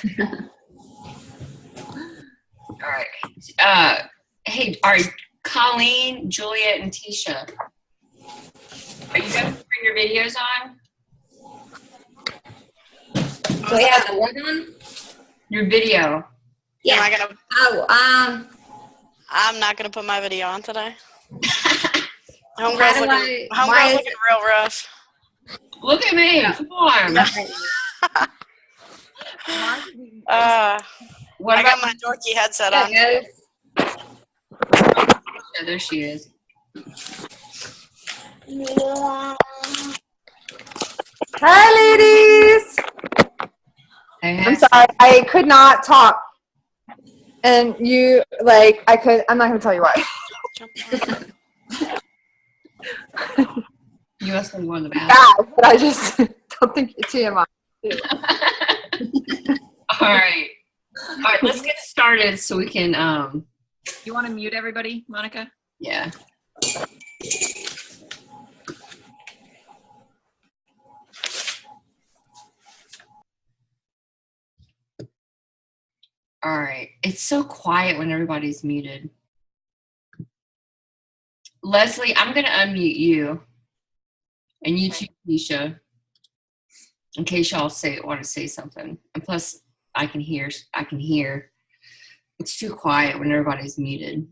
All right. Hey, Colleen, Juliet, and Tisha, are you guys putting your videos on? Do we have the what on? Your video. Yeah. I'm not gonna put my video on today. Homegirl's looking real rough. Look at me. Come on. I got my dorky headset on. Yeah, there she is. Hi, ladies. Hey. I'm sorry, I could not talk. And you, I'm not going to tell you why. You must have won the battle. Yeah, but I just don't think it's TMI. All right, let's get started so we can, You want to mute everybody, Monica? Yeah. All right. It's so quiet when everybody's muted. Leslie, I'm going to unmute you. And you too, Tisha. In case y'all want to say something. And plus, I can hear. It's too quiet when everybody's muted.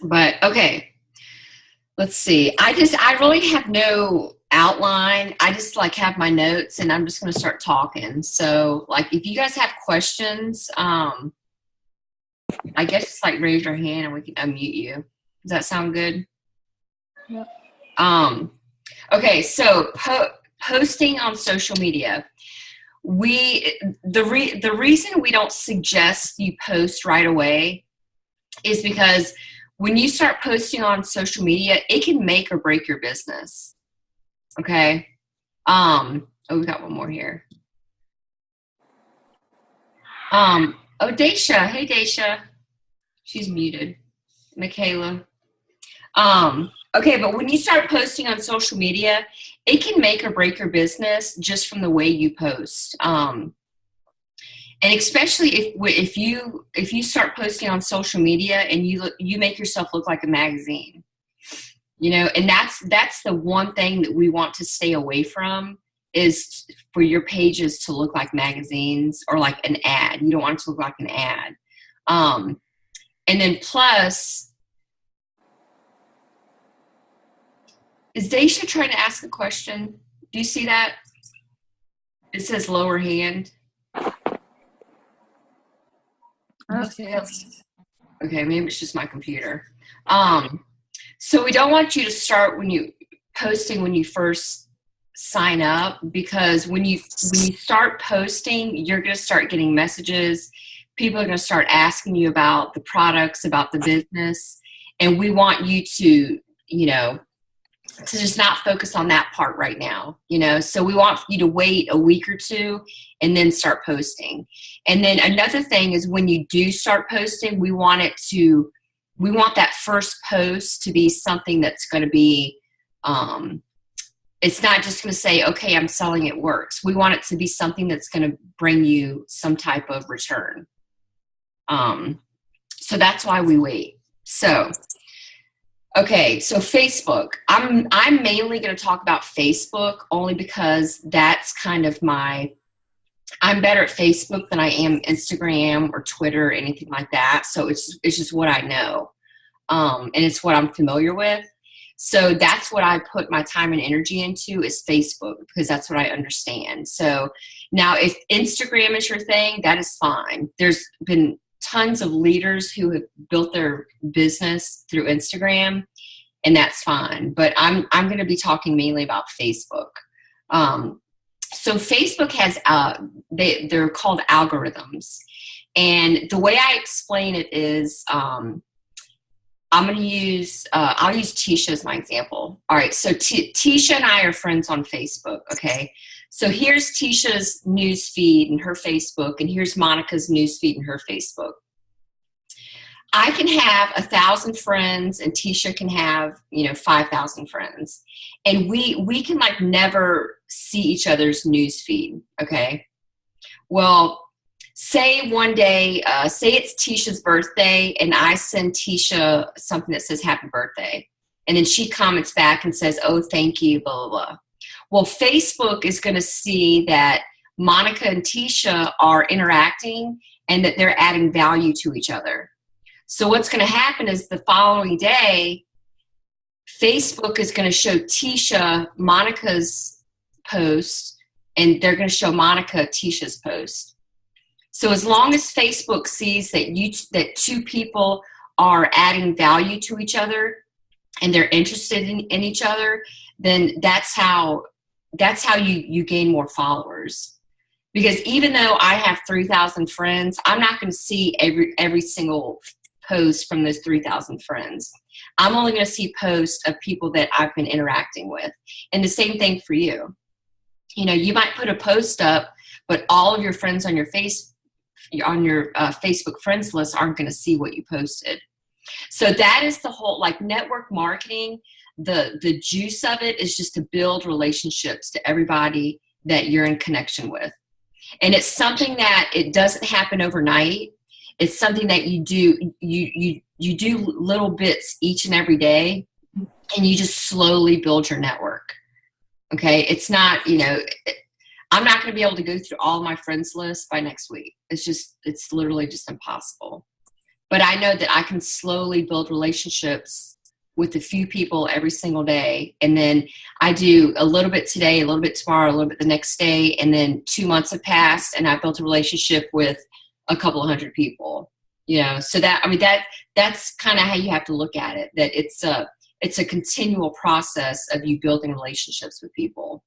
But, okay. Let's see. I really have no outline. I just have my notes and I'm just going to start talking. So if you guys have questions, I guess just raise your hand and we can unmute you. Does that sound good? Yep. Okay. So posting on social media, the reason we don't suggest you post right away is because when you start posting on social media, it can make or break your business. Okay. We got one more here. Daisha. Hey, Daisha. She's muted. Michaela. Okay, but when you start posting on social media, it can make or break your business just from the way you post. And especially if you start posting on social media and you make yourself look like a magazine. And that's the one thing that we want to stay away from is for your pages to look like magazines or like an ad. You don't want it to look like an ad. And then plus, is Daisha trying to ask a question? Do you see that? It says lower hand. Okay, maybe it's just my computer. So we don't want you to start when you first sign up, because when you start posting, you're going to start getting messages. People are going to start asking you about the products, about the business, and we want you to just not focus on that part right now, so we want you to wait a week or two and then start posting. And then another thing is when you do start posting, we want that first post to be something that's going to be, it's not just going to say, okay, I'm selling, it works. We want it to be something that's going to bring you some type of return. So that's why we wait. So, okay, so Facebook. I'm mainly going to talk about Facebook only because that's kind of I'm better at Facebook than I am Instagram or Twitter or anything like that. So it's just what I know. And it's what I'm familiar with. So that's what I put my time and energy into is Facebook, because that's what I understand. So now if Instagram is your thing, that is fine. There's been tons of leaders who have built their business through Instagram, and that's fine. But I'm going to be talking mainly about Facebook. So Facebook has, they're called algorithms. And the way I explain it is, I'll use Tisha as my example. All right, so Tisha and I are friends on Facebook, okay? So here's Tisha's news feed and her Facebook, and here's Monica's news feed and her Facebook. I can have 1,000 friends, and Tisha can have, 5,000 friends. And we can never see each other's news feed, okay? Well, say one day, say it's Tisha's birthday, and I send Tisha something that says happy birthday. And then she comments back and says, oh, thank you, blah, blah, blah. Well, Facebook is going to see that Monica and Tisha are interacting and that they're adding value to each other. So what's going to happen is the following day, Facebook is going to show Tisha Monica's post, and they're going to show Monica Tisha's post. So as long as Facebook sees that two people are adding value to each other and they're interested in each other, then that's how you gain more followers. Because even though I have 3,000 friends, I'm not going to see every single post from those 3,000 friends. I'm only going to see posts of people that I've been interacting with. And the same thing for you. You know, you might put a post up, but all of your friends on your Facebook friends list aren't going to see what you posted. So that is the whole, like, network marketing. The juice of it is just to build relationships to everybody that you're in connection with. And it's something that it doesn't happen overnight. It's something that you do, you do little bits each and every day, and you just slowly build your network. Okay. It's not, you know, I'm not going to be able to go through all my friends list by next week. It's literally just impossible. But I know that I can slowly build relationships with a few people every single day. And then I do a little bit today, a little bit tomorrow, a little bit the next day. And then 2 months have passed and I built a relationship with a couple of hundred people, you know? So that's kind of how you have to look at it, that it's a continual process of you building relationships with people.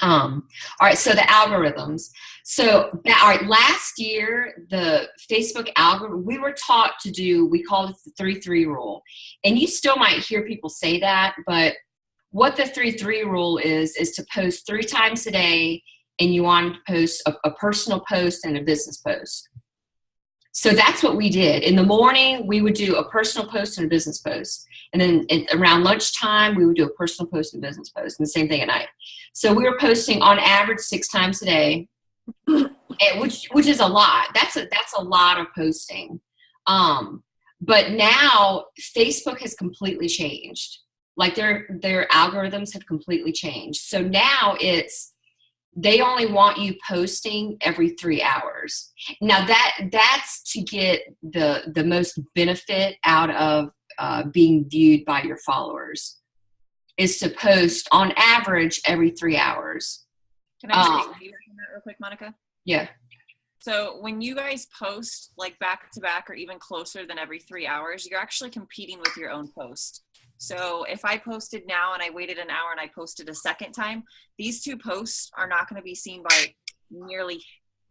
All right, so the algorithms. So, all right, last year, the Facebook algorithm, we were taught to do, we called it the 3-3 rule. And you still might hear people say that, but what the 3-3 rule is to post 3 times a day, and you want to post a personal post and a business post. So that's what we did. In the morning, we would do a personal post and a business post. And then around lunchtime, we would do a personal post and business post, and the same thing at night. So we were posting on average 6 times a day, which is a lot. That's a lot of posting. But now Facebook has completely changed. Like their algorithms have completely changed. So now they only want you posting every 3 hours. Now that's to get the most benefit out of being viewed by your followers, is to post on average every 3 hours. Can I just say that real quick, Monica? Yeah. So when you guys post like back to back or even closer than every 3 hours, you're actually competing with your own post. So if I posted now and I waited an hour and I posted a second time, these 2 posts are not going to be seen by nearly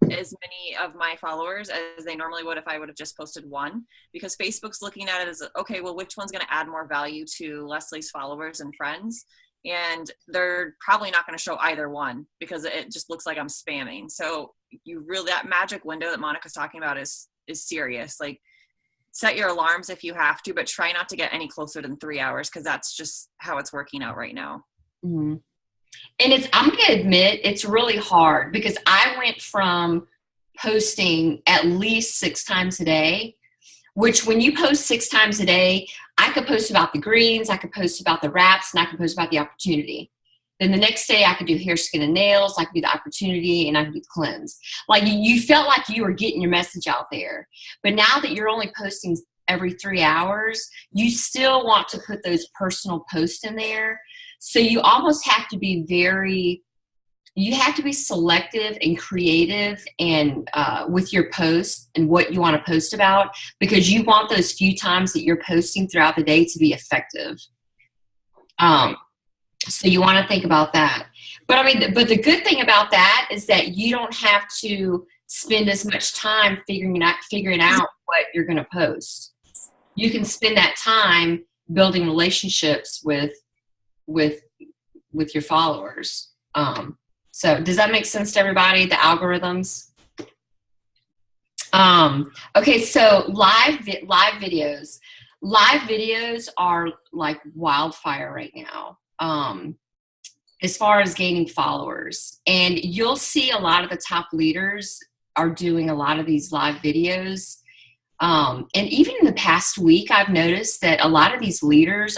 as many of my followers as they normally would if I would have just posted 1, because Facebook's looking at it as, okay, well, which one's going to add more value to Leslie's followers and friends? And they're probably not going to show either one because it just looks like I'm spamming. So that magic window that Monica's talking about is serious. Like, set your alarms if you have to, but try not to get any closer than 3 hours, because that's just how it's working out right now. Mm-hmm. And I'm going to admit, it's really hard, because I went from posting at least 6 times a day, which when you post 6 times a day, I could post about the greens, I could post about the wraps, and I could post about the opportunity. Then the next day I could do hair, skin, and nails, I could do the opportunity, and I could do the cleanse. Like, you felt like you were getting your message out there. But now that you're only posting every 3 hours, you still want to put those personal posts in there. So you almost have to be selective and creative and with your posts and what you want to post about, because you want those few times that you're posting throughout the day to be effective. So you want to think about that. But but the good thing about that is that you don't have to spend as much time figuring out what you're going to post. You can spend that time building relationships with your followers. So does that make sense to everybody, the algorithms? Okay, so live videos. Live videos are like wildfire right now, as far as gaining followers. And you'll see a lot of the top leaders are doing a lot of these live videos. And even in the past week, I've noticed that a lot of these leaders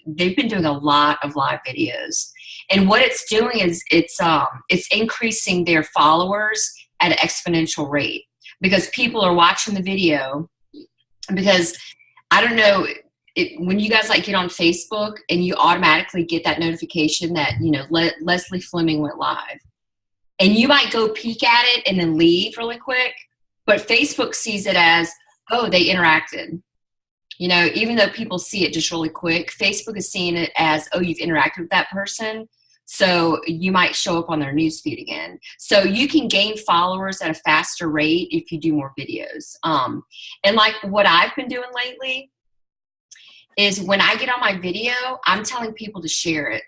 they've been doing a lot of live videos. And what it's doing is it's increasing their followers at an exponential rate because people are watching the video. Because I don't know, when you guys like get on Facebook and you automatically get that notification that, you know, Leslie Fleming went live. And you might go peek at it and then leave really quick. But Facebook sees it as, oh, they interacted. You know, even though people see it just really quick, Facebook is seeing it as, oh, you've interacted with that person. So you might show up on their newsfeed again. So you can gain followers at a faster rate if you do more videos. And like what I've been doing lately is when I get on my video, I'm telling people to share it.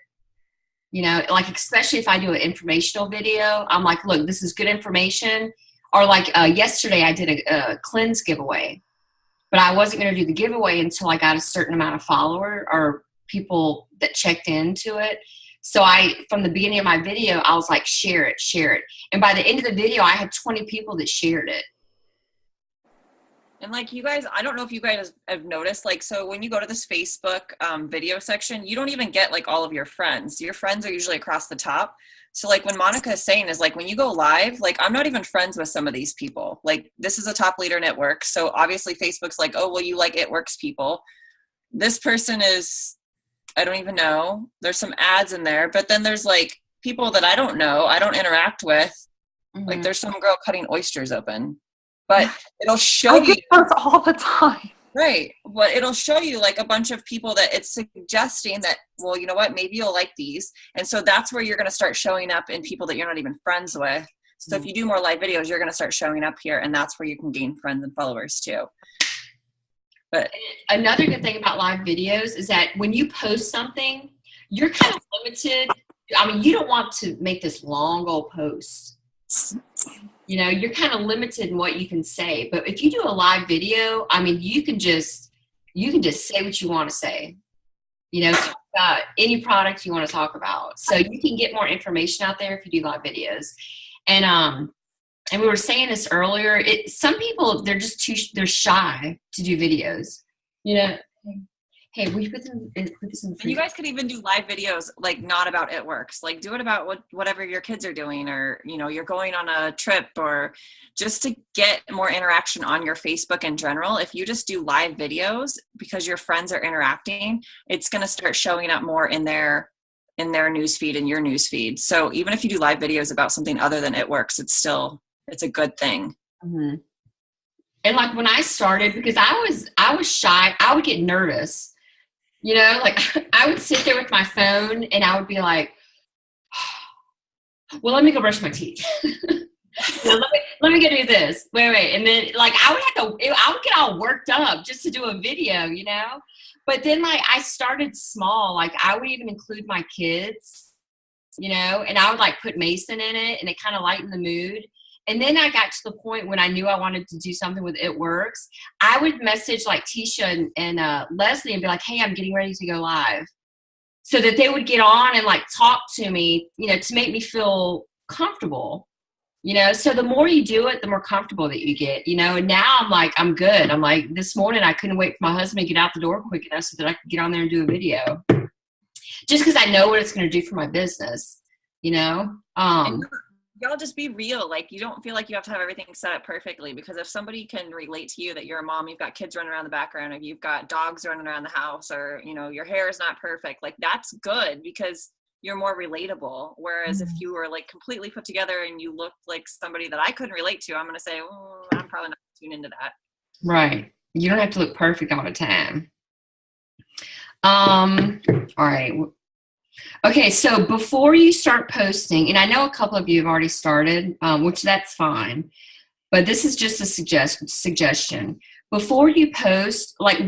You know, like especially if I do an informational video, I'm like, look, this is good information. Or like yesterday I did a cleanse giveaway. But I wasn't going to do the giveaway until I got a certain amount of followers or people that checked into it. So from the beginning of my video, I was like, share it, share it. And by the end of the video, I had 20 people that shared it. And like you guys, I don't know if you guys have noticed, like, so when you go to this Facebook video section, you don't even get like all of your friends. Your friends are usually across the top. So like when Monica is saying is like, when you go live, like I'm not even friends with some of these people. Like this is a top leader and it works. So obviously Facebook's like, oh, well, you like it works people. This person is, I don't even know. There's some ads in there, but then there's like people that I don't know, I don't interact with. Mm-hmm. Like there's some girl cutting oysters open, but it'll show you those all the time. Right. Well, it'll show you like a bunch of people that it's suggesting that, well, you know what, maybe you'll like these. And so that's where you're going to start showing up in people that you're not even friends with. So if you do more live videos, you're going to start showing up here, and that's where you can gain friends and followers too. But another good thing about live videos is that when you post something, you're kind of limited. I mean, you don't want to make this long old post. You know, you're kind of limited in what you can say. But if you do a live video, I mean, you can just say what you want to say. You know, talk about any product you want to talk about. So you can get more information out there if you do live videos. And we were saying this earlier. Some people, they're shy to do videos. You know, hey, will you put this in the and you guys could even do live videos, like not about It Works. Like do it about whatever your kids are doing, or, you know, you're going on a trip, or just to get more interaction on your Facebook in general. If you just do live videos because your friends are interacting, it's going to start showing up more in their newsfeed and your newsfeed. So even if you do live videos about something other than It Works, it's a good thing. Mm-hmm. And like when I started, because I was shy, I would get nervous. You know, like I would sit there with my phone and I would be like, well, let me go brush my teeth. let me go do this. Wait. And then like I would get all worked up just to do a video, you know? But then like I started small. Like I would even include my kids, you know, and I would like put Mason in it, and it kind of lightened the mood. And then I got to the point when I knew I wanted to do something with It Works. I would message like Tisha and Leslie and be like, hey, I'm getting ready to go live. So that they would get on and like talk to me, you know, to make me feel comfortable, you know. So the more you do it, the more comfortable that you get, you know. And now I'm like, I'm good. I'm like, this morning I couldn't wait for my husband to get out the door quick enough so that I could get on there and do a video. Just because I know what it's going to do for my business, you know. Y'all just be real. Like you don't feel like you have to have everything set up perfectly, because if somebody can relate to you that you're a mom, you've got kids running around the background, or you've got dogs running around the house, or, you know, your hair is not perfect, like that's good because you're more relatable. Whereas if you were like completely put together and you looked like somebody that I couldn't relate to, I'm going to say, oh, I'm probably not tuned into that. Right. You don't have to look perfect all the time. All right. Okay, so before you start posting, and I know a couple of you have already started, which that's fine, but this is just a suggestion. Before you post, like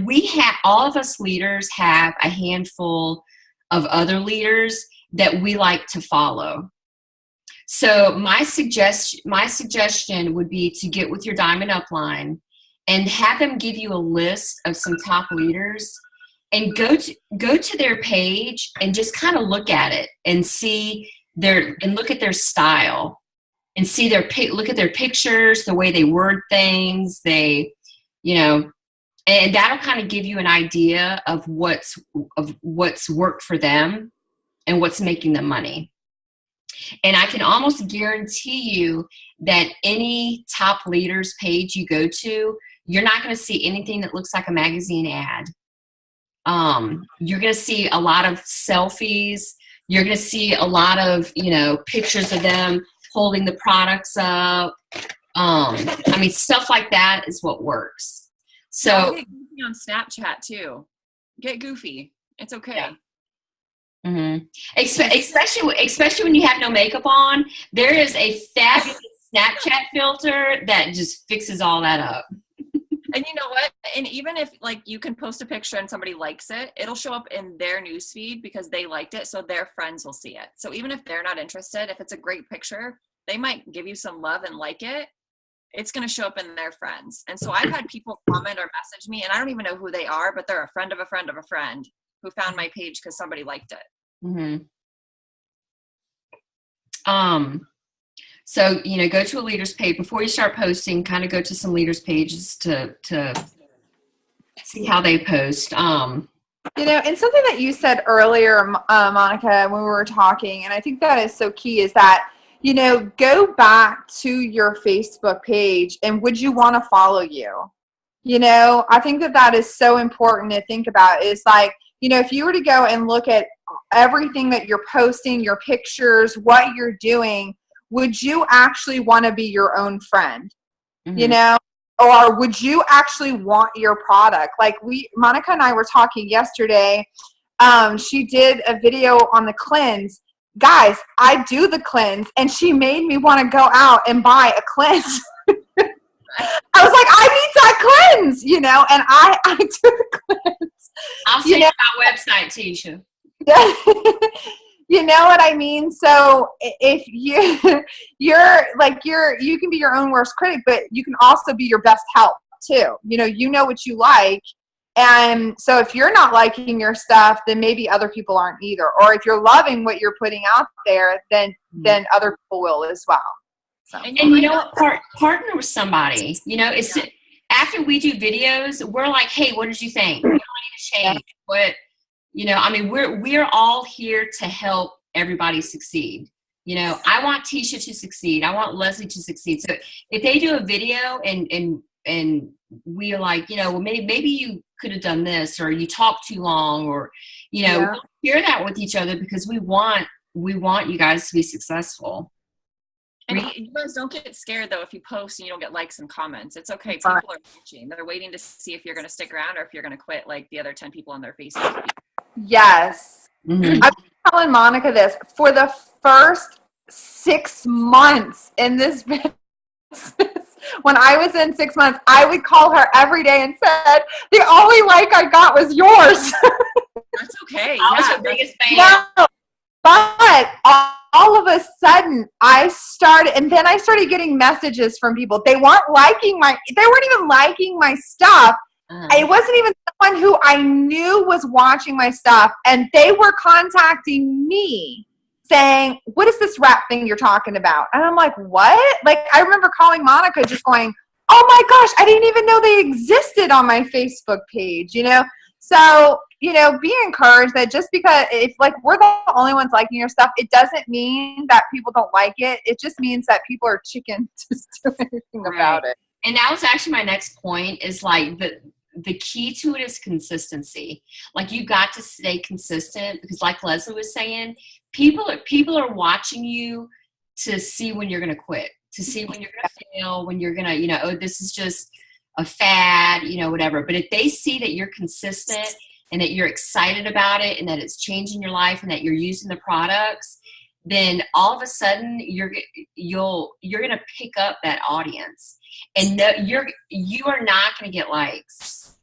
all of us leaders have a handful of other leaders that we like to follow. So my suggestion would be to get with your Diamond Upline and have them give you a list of some top leaders, and go to their page and just kind of look at it and look at their style. and see look at their pictures, the way they word things, and that'll kind of give you an idea of what's worked for them and what's making them money. And I can almost guarantee you that any top leaders page you go to, you're not going to see anything that looks like a magazine ad. You're going to see a lot of selfies. You're going to see a lot of, pictures of them holding the products up. Stuff like that is what works. So get goofy on Snapchat too. Get goofy. It's okay. Yeah. Mm-hmm. Especially when you have no makeup on, there is a fabulous Snapchat filter that just fixes all that up. And you know what? And even if you can post a picture and somebody likes it, it'll show up in their newsfeed because they liked it, so their friends will see it. So even if they're not interested, if it's a great picture, they might give you some love and like it. It's going to show up in their friends. And so I've had people comment or message me, and I don't even know who they are, but they're a friend of a friend of a friend who found my page because somebody liked it. Mm-hmm. So, go to a leader's page before you start posting, kind of go to some leaders pages to see how they post. And something that you said earlier, Monica, when we were talking, and I think that is so key, is that, go back to your Facebook page and would you want to follow you? I think that is so important to think about. It's like, if you were to go and look at everything that you're posting, your pictures, what you're doing, would you actually want to be your own friend? Mm-hmm. Or would you actually want your product? Like Monica and I were talking yesterday. She did a video on the cleanse. Guys, I do the cleanse, and she made me want to go out and buy a cleanse. I was like, I need that cleanse, and I do the cleanse. I'll send you my website, Tisha. You know what I mean? So if you can be your own worst critic, but you can also be your best help too. You know what you like. And so if you're not liking your stuff, then maybe other people aren't either. Or if you're loving what you're putting out there, then other people will as well. So. And partner with somebody. It's after we do videos, we're like, hey, what did you think? We don't need to change. What? We're all here to help everybody succeed. I want Tisha to succeed. I want Leslie to succeed. So if they do a video and we're like, well, maybe you could have done this, or you talked too long, or we'll share that with each other because we want you guys to be successful. And you guys don't get scared though if you post and you don't get likes and comments. It's okay. People are watching. They're waiting to see if you're going to stick around or if you're going to quit like the other 10 people on their Facebook. Yes. Mm-hmm. I'm telling Monica this. For the first 6 months in this business, when I was in 6 months, I would call her every day and said, the only like I got was yours. That's okay. I was her biggest fan. No, but all of a sudden I started getting messages from people. They weren't even liking my stuff. It wasn't even someone who I knew was watching my stuff, and they were contacting me saying, what is this rap thing you're talking about? And I'm like, what? Like, I remember calling Monica just going, oh my gosh, I didn't even know they existed on my Facebook page, So, be encouraged that just because if we're the only ones liking your stuff, it doesn't mean that people don't like it. It just means that people are chicken to do anything about it. And that was actually my next point is the key to it is consistency. You got to stay consistent because like Leslie was saying, people are watching you to see when you're going to quit, to see when you're going to fail, when you're going to, oh, this is just a fad, whatever. But if they see that you're consistent and that you're excited about it and that it's changing your life and that you're using the products, then all of a sudden you're going to pick up that audience. And no, you are not going to get likes.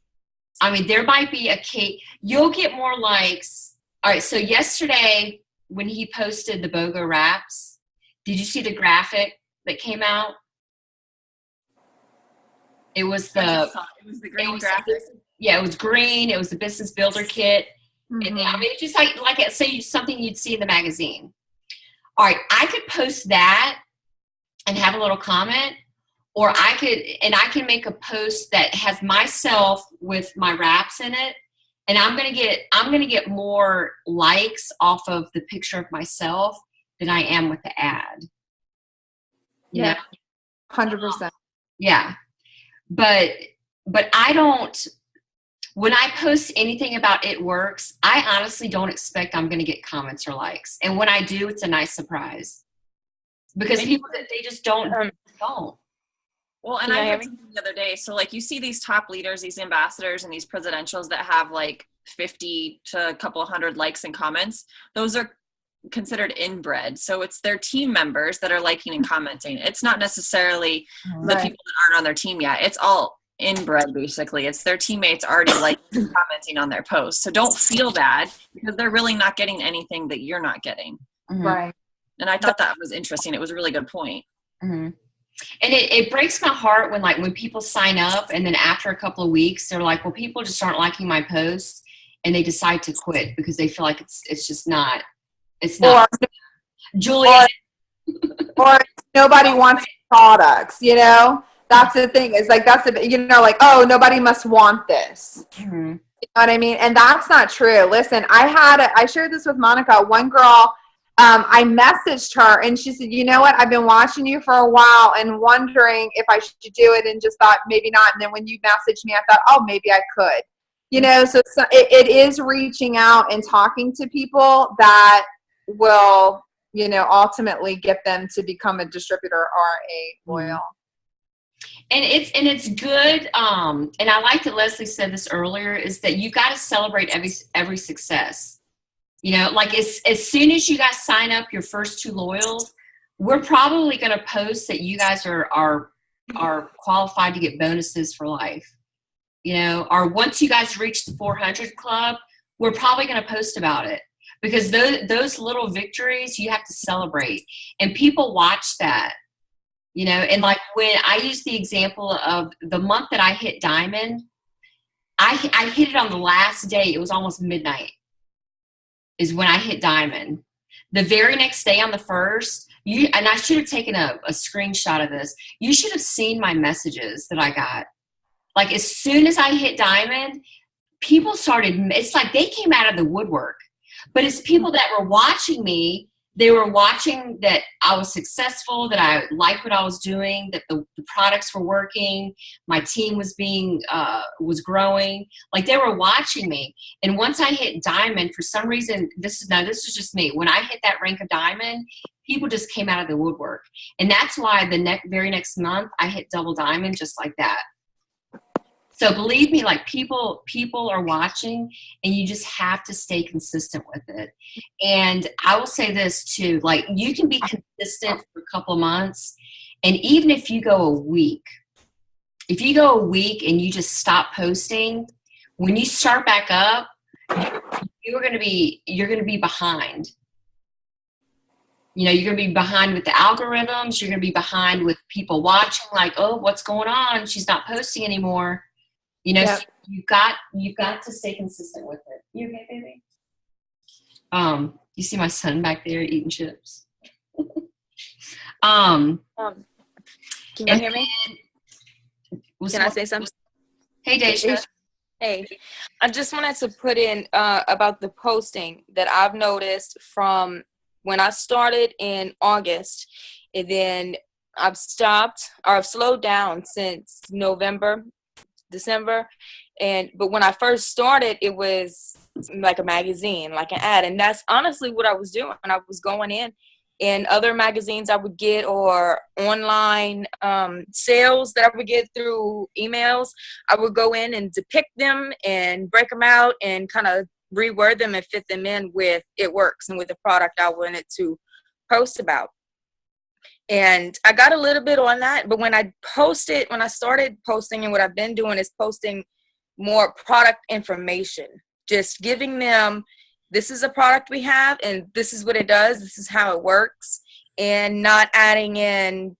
There might be a case. You'll get more likes. All right. So yesterday when he posted the BOGO wraps, did you see the graphic that came out? It was the green graphic. It was green. It was the business builder kit. Mm-hmm. And it's just like say something you'd see in the magazine. All right. I could post that and have a little comment, or I can make a post that has myself with my raps in it, and I'm gonna get more likes off of the picture of myself than I am with the ad. You know? 100%. Yeah. But I don't, when I post anything about It Works, I honestly don't expect I'm going to get comments or likes. And when I do, it's a nice surprise. Because people, they just don't. Well, and I read something the other day. So, like, you see these top leaders, these ambassadors, and these presidentials that have, like, 50 to a couple hundred likes and comments. Those are considered inbred. So it's their team members that are liking and commenting. It's not necessarily the people that aren't on their team yet. It's all inbred, basically. It's their teammates already liking and commenting on their posts. So don't feel bad, because they're really not getting anything that you're not getting. Right. And I thought that was interesting. It was a really good point. And it breaks my heart when people sign up and then after a couple of weeks, they're like, well, people just aren't liking my posts, and they decide to quit because they feel like it's just not. It's not. Julia. Or nobody wants products, you know? That's the thing. Is like, that's the, you know, like, oh, nobody must want this. You know what I mean? And that's not true. Listen, I shared this with Monica. One girl, I messaged her and she said, you know what? I've been watching you for a while and wondering if I should do it, and just thought maybe not. And then when you messaged me, I thought, oh, maybe I could. You know, so it is reaching out and talking to people that will, you know, ultimately get them to become a distributor or a loyal. And it's good. And I like that Leslie said this earlier, is that you got to celebrate every success. You know, like as soon as you guys sign up your first 2 loyals, we're probably going to post that you guys are qualified to get bonuses for life. You know, or once you guys reach the 400 club, we're probably going to post about it. Because those little victories you have to celebrate, and people watch that, you know. And like when I use the example of the month that I hit diamond, I hit it on the last day. It was almost midnight is when I hit diamond. The very next day on the 1st, and I should have taken a screenshot of this. You should have seen my messages that I got. Like as soon as I hit diamond, people started, it's like they came out of the woodwork. But it's people that were watching me. They were watching that I was successful, that I liked what I was doing, that the products were working, my team was was growing. Like they were watching me. And once I hit diamond, for some reason, this is just me. When I hit that rank of diamond, people just came out of the woodwork. And that's why the very next month I hit double diamond just like that. So believe me, like people are watching, and you just have to stay consistent with it. And I will say this too, like you can be consistent for a couple of months, and even if you go a week and you just stop posting, when you start back up, you're going to be behind. You know, you're going to be behind with the algorithms. You're going to be behind with people watching, like, oh, what's going on? She's not posting anymore. You know, so you've got to stay consistent with it. You okay, baby? You see my son back there eating chips. Can you hear me? Can I say something? Hey, Daisha. Hey, I just wanted to put in about the posting that I've noticed from when I started in August, and then I've slowed down since November, December. But when I first started, it was like a magazine, like an ad. And that's honestly what I was doing. I was going in other magazines I would get, or online sales that I would get through emails. I would go in and depict them and break them out and kind of reword them and fit them in with It Works and with the product I wanted to post about. And I got a little bit on that, but when I started posting, and what I've been doing is posting more product information, just giving them, this is a product we have, and this is what it does, this is how it works, and not adding in,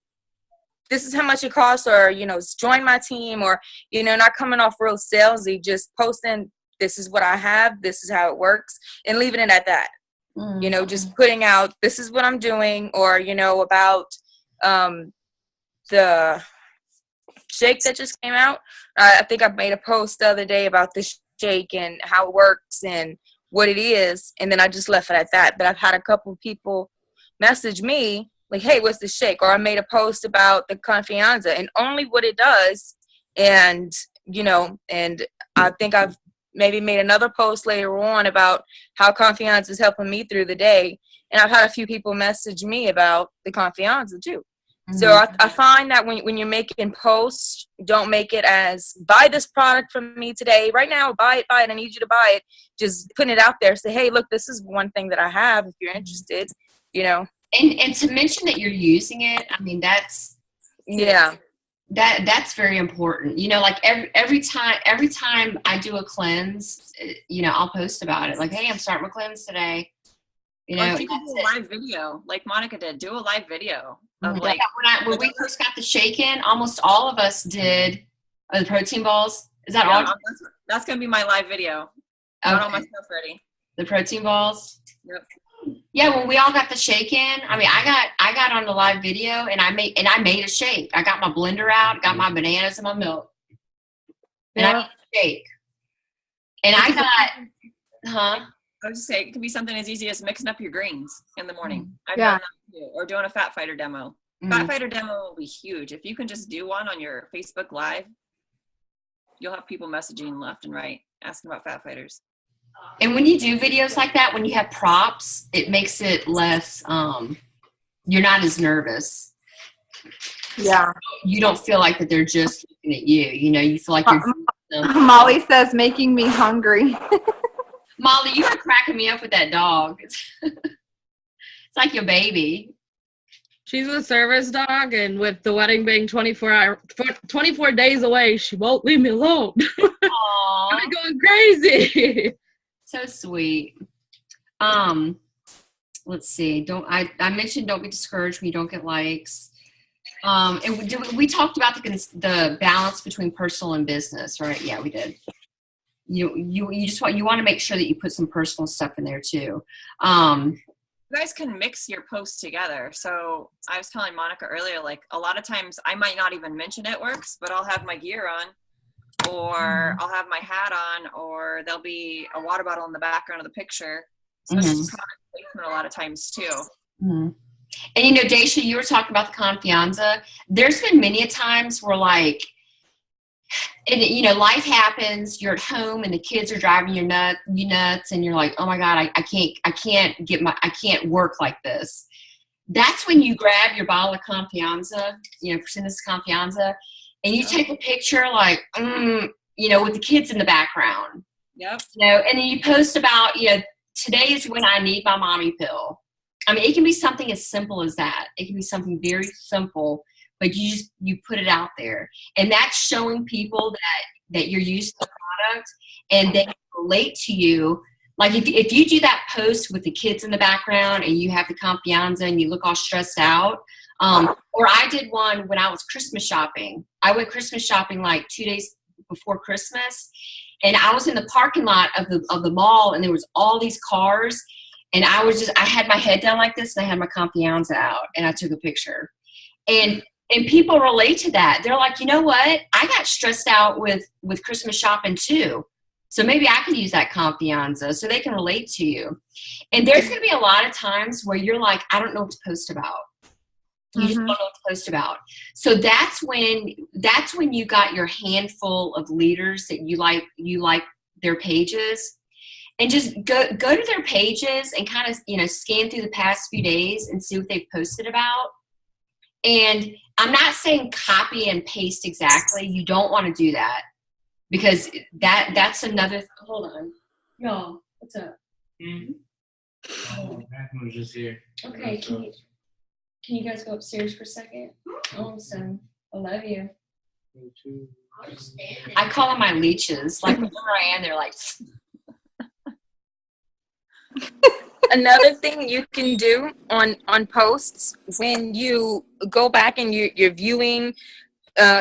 this is how much it costs, or, you know, join my team, or, you know, not coming off real salesy, just posting, this is what I have, this is how it works, and leaving it at that. You know, just putting out, this is what I'm doing, or, you know, about the shake that just came out. I think I made a post the other day about this shake and how it works and what it is, and then I just left it at that. But I've had a couple of people message me like, hey, what's the shake? Or I made a post about the Confianza and only what it does. And, you know, and I think I've maybe made another post later on about how Confianza is helping me through the day. And I've had a few people message me about the Confianza too. So I find that when you're making posts, don't make it as, buy this product from me today, right now, buy it, I need you to buy it. Just putting it out there, say, hey, look, this is one thing that I have if you're interested, you know. And to mention that you're using it, I mean, that's very important. You know, like every time I do a cleanse, you know, I'll post about it. Like, hey, I'm starting my cleanse today. You know, or you can do a live video like Monica did. Do a live video of like when we first got the shake in, almost all of us did the protein balls. Is that all? That's gonna be my live video. Okay. Got all my stuff ready. The protein balls. Yep. Yeah, when we all got the shake in, I mean, I got on the live video and I made a shake. I got my blender out, got my bananas and my milk, and I made a shake. And I would just say it could be something as easy as mixing up your greens in the morning. I've done that too, or doing a Fat Fighter demo. Fat Fighter demo will be huge. If you can just do one on your Facebook Live, you'll have people messaging left and right asking about Fat Fighters. And when you do videos like that, when you have props, it makes it less, you're not as nervous. Yeah. You don't feel like that they're just looking at you. You know, you feel like you're. Molly says, making me hungry. Molly, you are cracking me up with that dog. It's like your baby. She's a service dog, and with the wedding being 24 days away, she won't leave me alone. I'm going crazy. So sweet. Let's see. I mentioned don't be discouraged when you don't get likes. And we talked about the balance between personal and business, right? Yeah, we did. You want to make sure that you put some personal stuff in there too. You guys can mix your posts together. So I was telling Monica earlier, like a lot of times I might not even mention it works, but I'll have my gear on, or I'll have my hat on, or there'll be a water bottle in the background of the picture. So it's just product placement a lot of times too. And you know, Daisha, you were talking about the Confianza. There's been many a times where like, and you know, life happens, you're at home and the kids are driving you nuts and you're like, oh my God, I can't work like this. That's when you grab your bottle of Confianza, you know, percentage Confianza, and you take a picture like, you know, with the kids in the background. Yep. You know, and then you post about, you know, today is when I need my mommy pill. I mean, it can be something as simple as that. It can be something very simple, but you put it out there, and that's showing people that you're using the product and they relate to you. Like if you do that post with the kids in the background and you have the Confianza and you look all stressed out, or I did one when I was Christmas shopping. I went Christmas shopping like 2 days before Christmas, and I was in the parking lot of the mall, and there was all these cars, and I had my head down like this, and I had my Confianza out, and I took a picture, and people relate to that. They're like, you know what? I got stressed out with Christmas shopping too. So maybe I can use that Confianza, so they can relate to you. And there's going to be a lot of times where you're like, I don't know what to post about. You just don't know what to post about. So that's when you got your handful of leaders that you like their pages, and just go to their pages and kind of, you know, scan through the past few days and see what they've posted about. And I'm not saying copy and paste exactly. You don't want to do that, because that's another. Hold on, y'all. What's up? Matthew was just here. Okay, can you guys go upstairs for a second? Awesome. I love you. I call them my leeches. Like wherever I am, they're like. Another thing you can do on posts, when you go back and you're viewing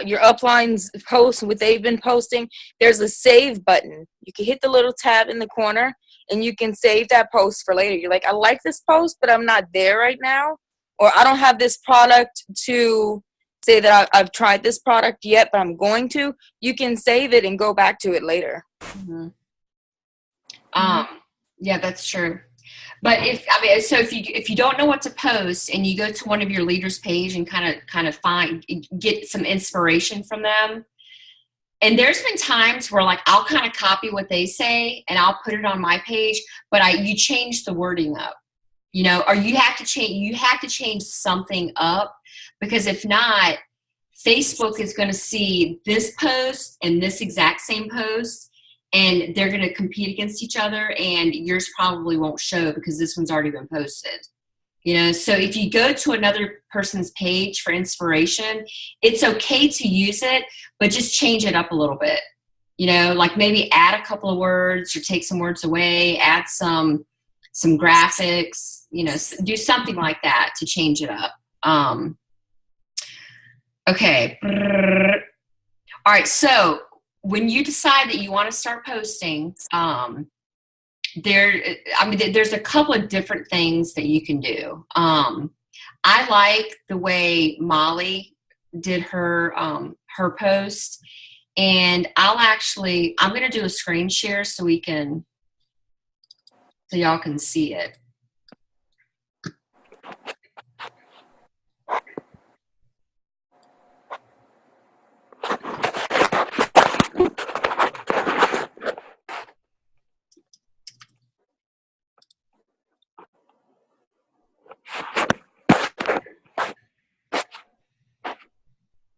your upline's posts, what they've been posting, there's a save button. You can hit the little tab in the corner and you can save that post for later. You're like, I like this post, but I'm not there right now, or I don't have this product to say that I've tried this product yet, but I'm going to, you can save it and go back to it later. Mm-hmm. Yeah, that's true. But if you don't know what to post and you go to one of your leaders' page and kind of get some inspiration from them. And there's been times where like I'll kind of copy what they say and I'll put it on my page, but you change the wording up, or you have to change something up, because if not, Facebook is going to see this post and this exact same post, and they're going to compete against each other, and yours probably won't show because this one's already been posted. So if you go to another person's page for inspiration, it's okay to use it, but just change it up a little bit. Like maybe add a couple of words or take some words away, add some graphics, do something like that to change it up. Okay. All right. So when you decide that you want to start posting, there's a couple of different things that you can do. I like the way Molly did her post, and I'm going to do a screen share so y'all can see it.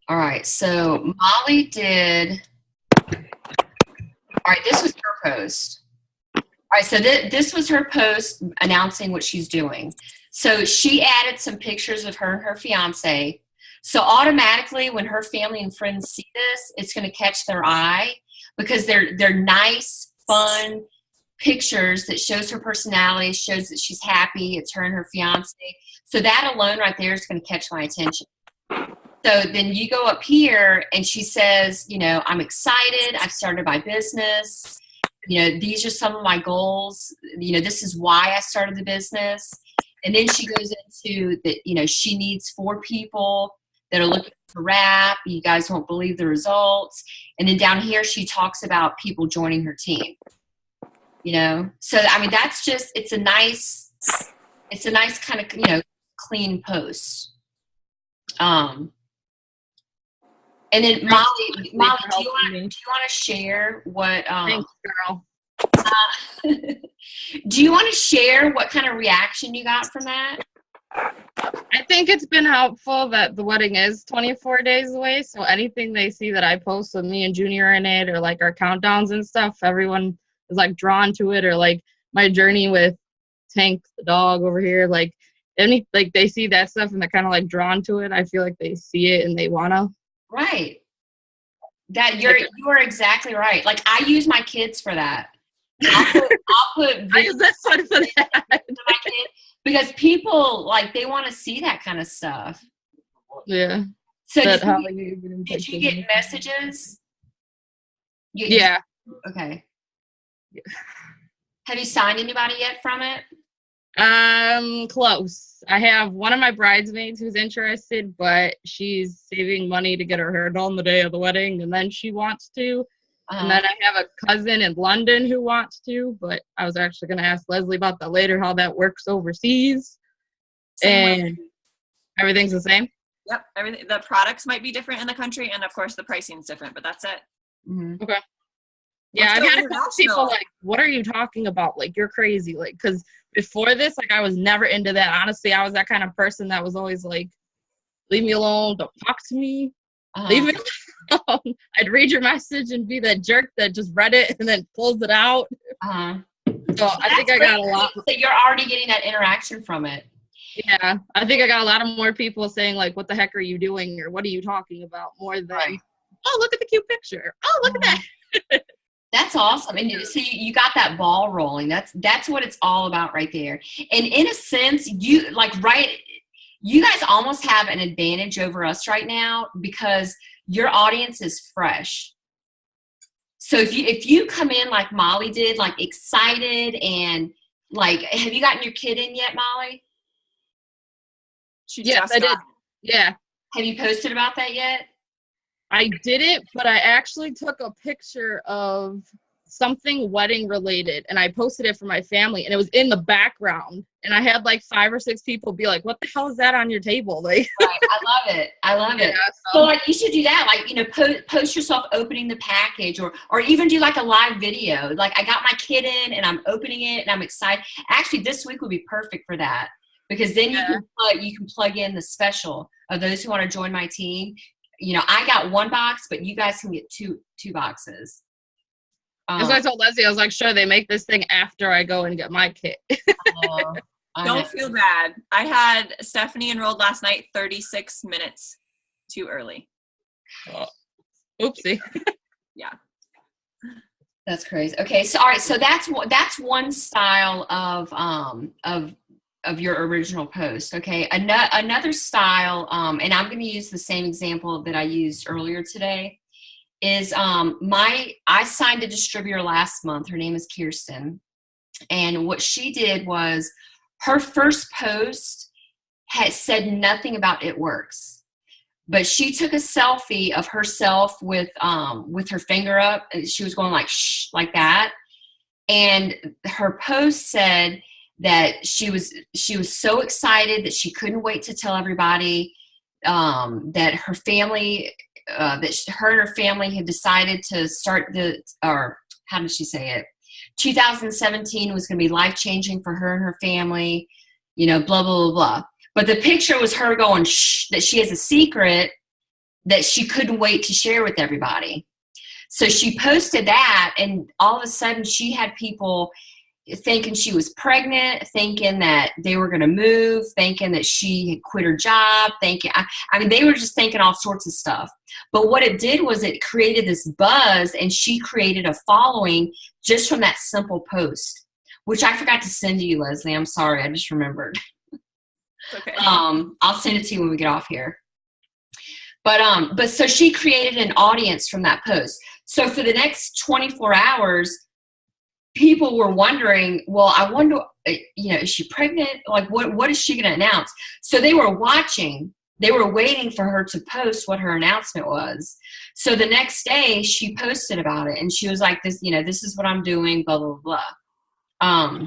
All right, so Molly did, all right, this was her post. All right, so this was her post announcing what she's doing. So she added some pictures of her and her fiance. So automatically when her family and friends see this, it's going to catch their eye, because they're nice, fun pictures that shows her personality, shows that she's happy, it's her and her fiance. So that alone right there is going to catch my attention. So then you go up here and she says, I'm excited. I've started my business. These are some of my goals. This is why I started the business. And then she goes into that, she needs 4 people that are looking for wrap. You guys won't believe the results. And then down here, she talks about people joining her team. So, that's just, it's a nice kind of, clean post. And then Molly, do you want to share what? Thanks, girl. Do you want to share what kind of reaction you got from that? I think it's been helpful that the wedding is 24 days away. So anything they see that I post with me and Junior in it, or like our countdowns and stuff, everyone is like drawn to it. Or like my journey with Tank, the dog over here, like they see that stuff and they're kind of like drawn to it. I feel like they see it and they wanna. Right. You are exactly right. Like I use my kids for that. I'll put I use this one for that. my kids, because people like they want to see that kind of stuff. Yeah. So did you get messages? Yeah. Okay. Have you signed anybody yet from it? Close. I have one of my bridesmaids who's interested, but she's saving money to get her hair done the day of the wedding, and then she wants to. And then I have a cousin in London who wants to, but I was actually going to ask Leslie about that later, how that works overseas. And everything's the same? Yep. Everything. The products might be different in the country, and of course the pricing's different, but that's it. Mm-hmm. Okay. Yeah, I've had a couple people like, what are you talking about? Like, you're crazy. Like, because before this, like, I was never into that. Honestly, I was that kind of person that was always like, leave me alone. Don't talk to me. Leave me alone. I'd read your message and be that jerk that just read it and then closed it out. So I think I got a lot. So you're already getting that interaction from it. Yeah, I think I got a lot of more people saying, like, what the heck are you doing? Or what are you talking about? More than, oh, look at the cute picture. Oh, look at that. That's awesome. And so you got that ball rolling. That's what it's all about right there. And in a sense, you guys almost have an advantage over us right now because your audience is fresh. So if you come in like Molly did, like excited and like, have you gotten your kid in yet, Molly? Yes, I did. Yeah. Have you posted about that yet? I didn't, but I actually took a picture of something wedding related and I posted it for my family and it was in the background and I had like 5 or 6 people be like, what the hell is that on your table? Like, right. I love it. So like you should do that, like, you know, post yourself opening the package or even do like a live video. Like I got my kit in and I'm opening it and I'm excited. Actually, this week would be perfect for that because then you can plug in the special of those who want to join my team. You know, I got 1 box, but you guys can get two boxes. As I told Leslie, I was like, sure, they make this thing after I go and get my kit. Don't feel bad. I had Stephanie enrolled last night 36 minutes too early. Oopsie. Yeah. That's crazy. Okay, so all right, so that's one style of your original post. Okay, another style, and I'm going to use the same example that I used earlier today. Is I signed a distributor last month. Her name is Kirsten. And what she did was her first post had said nothing about It Works. But she took a selfie of herself with her finger up. And she was going like, shh, like that. And her post said that she was so excited that she couldn't wait to tell everybody that her family that her and her family had decided to start how did she say it? 2017 was going to be life-changing for her and her family, you know, blah, blah, blah, blah. But the picture was her going, shh, that she has a secret that she couldn't wait to share with everybody. So she posted that, and all of a sudden she had people thinking she was pregnant, thinking that they were going to move, thinking that she had quit her job, I mean, they were just thinking all sorts of stuff. But what it did was it created this buzz, and she created a following just from that simple post, which I forgot to send to you, Leslie. I'm sorry. I just remembered. Okay. I'll send it to you when we get off here. But so she created an audience from that post. So for the next 24 hours, people were wondering, well, I wonder, you know, is she pregnant? Like, what is she going to announce? So they were watching. They were waiting for her to post what her announcement was. So the next day, she posted about it, and she was like, "This, you know, this is what I'm doing." Blah blah blah.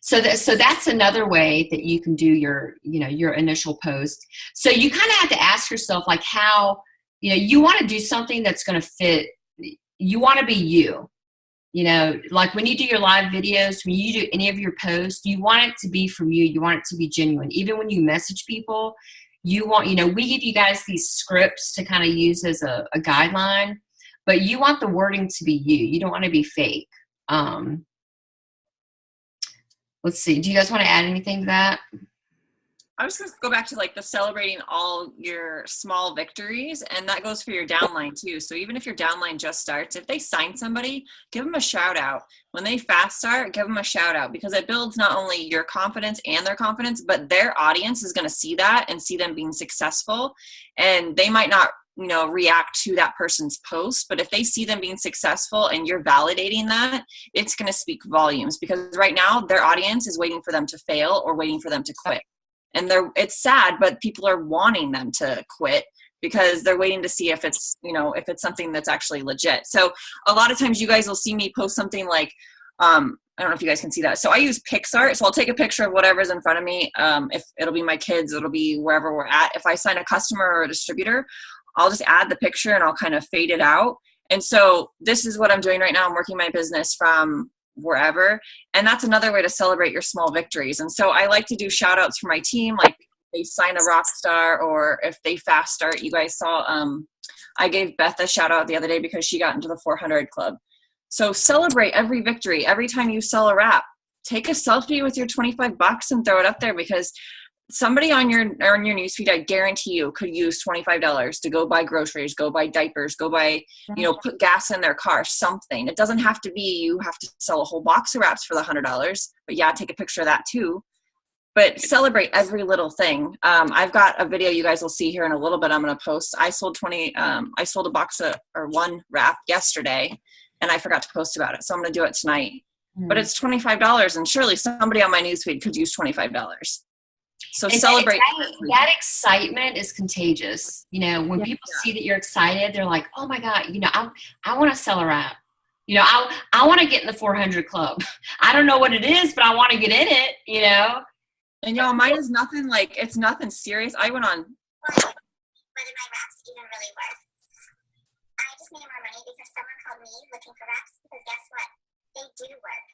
So that's another way that you can do your initial post. So you kind of have to ask yourself, like, how, you know, you want to do something that's going to fit. You want to be you. You know, like when you do your live videos, when you do any of your posts, you want it to be from you. You want it to be genuine. Even when you message people, you want, you know, we give you guys these scripts to kind of use as a guideline, but you want the wording to be you. You don't want to be fake. Let's see. Do you guys want to add anything to that? I was going to go back to like the celebrating all your small victories, and that goes for your downline too. So even if your downline just starts, if they sign somebody, give them a shout out. When they fast start, give them a shout out, because it builds not only your confidence and their confidence, but their audience is going to see that and see them being successful. And they might not, you know, react to that person's post, but if they see them being successful and you're validating that, it's going to speak volumes, because right now their audience is waiting for them to fail or waiting for them to quit. And it's sad, but people are wanting them to quit because they're waiting to see if it's, you know, if it's something that's actually legit. So a lot of times you guys will see me post something like, I don't know if you guys can see that. So I use PixArt. So I'll take a picture of whatever's in front of me. If it'll be my kids, it'll be wherever we're at. If I sign a customer or a distributor, I'll just add the picture and I'll kind of fade it out. And so this is what I'm doing right now. I'm working my business from wherever, and that's another way to celebrate your small victories. And so I like to do shout outs for my team, like they sign a rock star, or if they fast start. You guys saw I gave Beth a shout out the other day because she got into the 400 club. So celebrate every victory. Every time you sell a wrap, take a selfie with your $25 and throw it up there, because somebody on your newsfeed, I guarantee you, could use $25 to go buy groceries, go buy diapers, go buy, you know, put gas in their car, something. It doesn't have to be you have to sell a whole box of wraps for the $100, but yeah, take a picture of that too. But celebrate every little thing. I've got a video you guys will see here in a little bit. I'm going to post. I sold a box of, or one wrap yesterday, and I forgot to post about it. So I'm going to do it tonight. But it's $25, and surely somebody on my newsfeed could use $25. So And celebrate. that excitement is contagious. You know, when people see that you're excited, they're like, oh my God, you know, I want to sell a wrap. You know, I want to get in the 400 club. I don't know what it is, but I want to get in it, you know? And y'all, mine is nothing like, it's nothing serious. I went on. Whether my wraps even really work. I just made more money because someone called me looking for wraps because guess what? They do work.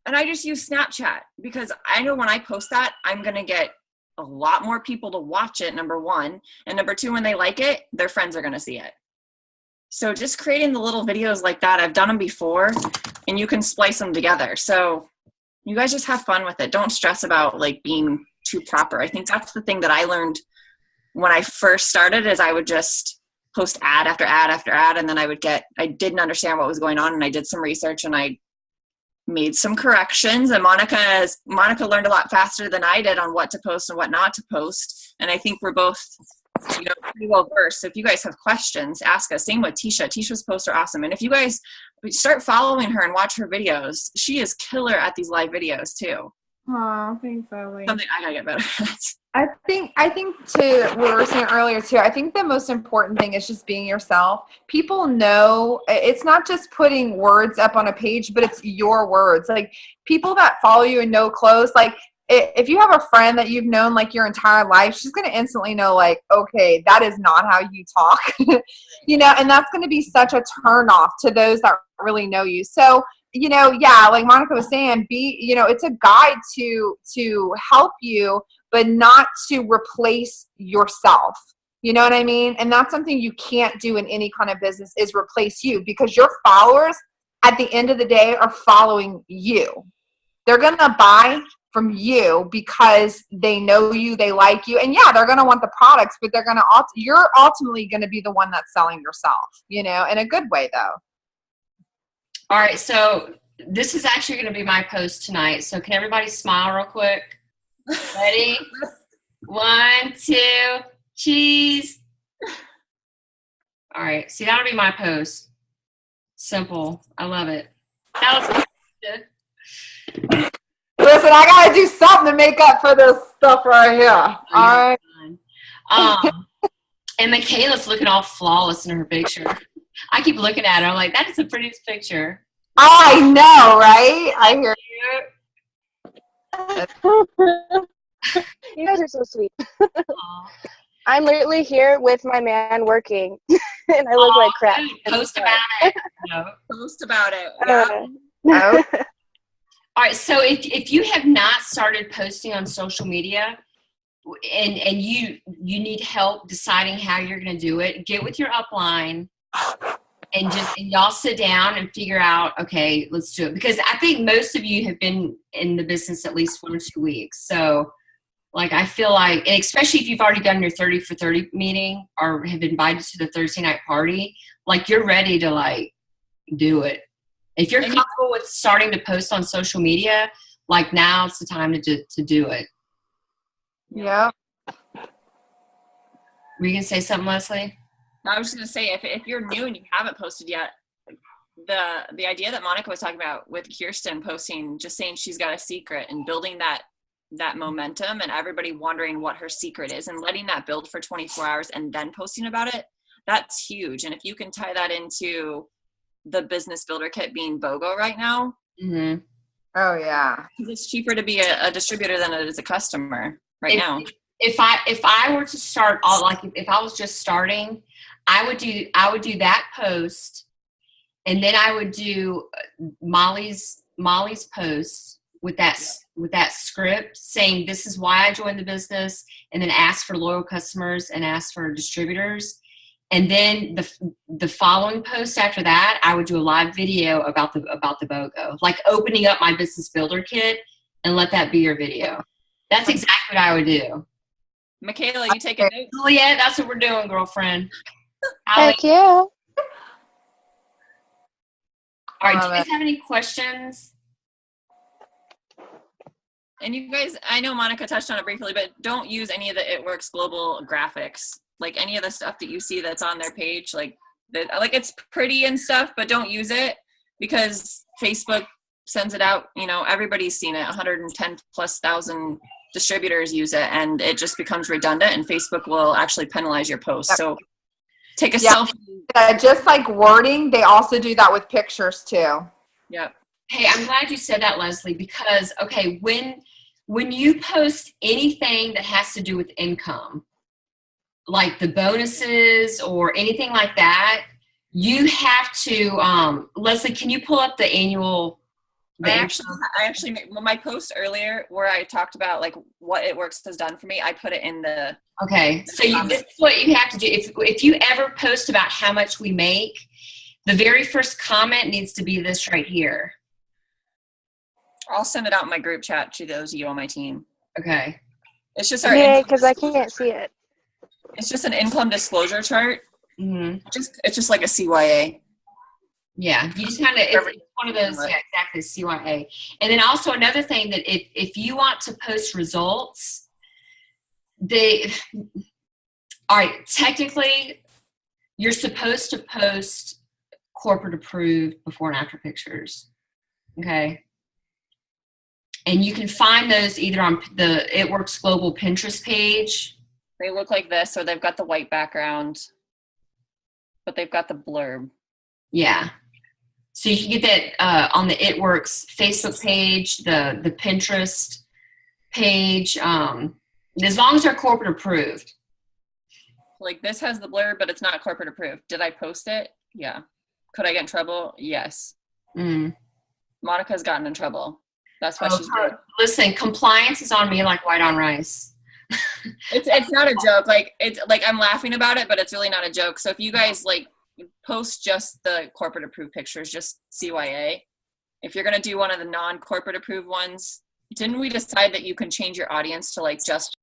And I just use Snapchat because I know when I post that, I'm going to get a lot more people to watch it, number one. And number two, when they like it, their friends are going to see it. So just creating the little videos like that, I've done them before, and you can splice them together. So you guys just have fun with it. Don't stress about like being too proper. I think that's the thing that I learned when I first started is I would just post ad after ad after ad. And then I didn't understand what was going on. And I did some research and I made some corrections, and Monica learned a lot faster than I did on what to post and what not to post. And I think we're both, you know, pretty well versed. So if you guys have questions, ask us. Same with Tisha. Tisha's posts are awesome. And if you guys start following her and watch her videos, she is killer at these live videos too. Oh, thanks, Ellie. Something I gotta get better at. I think too, what we were saying earlier too, I think the most important thing is just being yourself. People know it's not just putting words up on a page, but it's your words. Like people that follow you and know close, like if you have a friend that you've known like your entire life, she's going to instantly know like, okay, that is not how you talk, you know, and that's going to be such a turn off to those that really know you. So, you know, yeah, like Monica was saying, you know, it's a guide to help you, but not to replace yourself. You know what I mean? And that's something you can't do in any kind of business is replace you, because your followers at the end of the day are following you. They're going to buy from you because they know you, they like you. And yeah, they're going to want the products, but you're ultimately going to be the one that's selling yourself, you know, in a good way though. All right. So this is actually going to be my post tonight. So can everybody smile real quick? Ready? 1, 2, cheese. All right. See, that'll be my post. Simple. I love it. That was good. Listen, I gotta do something to make up for this stuff right here. All right. And Michaela's looking all flawless in her picture. I keep looking at her. I'm like, that is the prettiest picture. I know, right? I hear You guys are so sweet. I'm literally here with my man working, and I look like crap. Post about it. No. Post about it. Yeah. no. All right, so if you have not started posting on social media and you need help deciding how you're going to do it, get with your upline and y'all sit down and figure out, okay, let's do it. Because I think most of you have been in the business at least 1 or 2 weeks. So like I feel like, and especially if you've already done your 30 for 30 meeting or have been invited to the Thursday night party, like you're ready to like do it. If you're comfortable with starting to post on social media, like now it's the time to do it. Yeah. Were you going to say something, Leslie? I was just going to say, if you're new and you haven't posted yet, the idea that Monica was talking about with Kirsten posting, just saying she's got a secret and building that momentum and everybody wondering what her secret is and letting that build for 24 hours and then posting about it, that's huge. And if you can tie that into the business builder kit being BOGO right now. Mm-hmm. Oh yeah. It's cheaper to be a distributor than it is a customer now. If I were to start all, like if I was just starting, I would do that post, and then I would do Molly's post with that script saying this is why I joined the business, and then ask for loyal customers and ask for distributors. And then the following post after that, I would do a live video about the BOGO, like opening up my business builder kit and let that be your video. That's exactly what I would do. Michaela, you take a note? Juliet, that's what we're doing, girlfriend. Heck yeah. All right, do you guys have any questions? And you guys, I know Monica touched on it briefly, but don't use any of the It Works Global graphics. Like any of the stuff that you see that's on their page, like it's pretty and stuff, but don't use it because Facebook sends it out. You know, everybody's seen it, 110,000+ distributors use it, and it just becomes redundant, and Facebook will actually penalize your post. So take a selfie. Just like wording, they also do that with pictures too. Yep. Hey, I'm glad you said that, Leslie, because, okay, when you post anything that has to do with income, like the bonuses or anything like that, you have to, Leslie, can you pull up the annual? I actually made my post earlier where I talked about like what It Works has done for me. I put it in the. Okay, so this is what you have to do. If you ever post about how much we make, the very first comment needs to be this right here. I'll send it out in my group chat to those of you on my team. Okay. It's just our Yeah, because I can't see it. It's just an income disclosure chart. Mm-hmm. It's just like a CYA. Yeah, you just kind of, it's one of those, yeah, exactly, CYA. And then also another thing that if you want to post results, all right, technically, you're supposed to post corporate approved before and after pictures, okay? And you can find those either on the It Works Global Pinterest page. They look like this, or they've got the white background, but they've got the blurb. Yeah. So you can get that on the It Works Facebook page, the Pinterest page, as long as they're corporate approved. Like this has the blurb, but it's not corporate approved. Did I post it? Yeah. Could I get in trouble? Yes. Mm. Monica's gotten in trouble. That's why she's good. Listen, compliance is on me like white on rice. It's not a joke. Like it's like I'm laughing about it, but it's really not a joke. So if you guys like post just the corporate approved pictures, just CYA. If you're gonna do one of the non-corporate approved ones, didn't we decide that you can change your audience to like just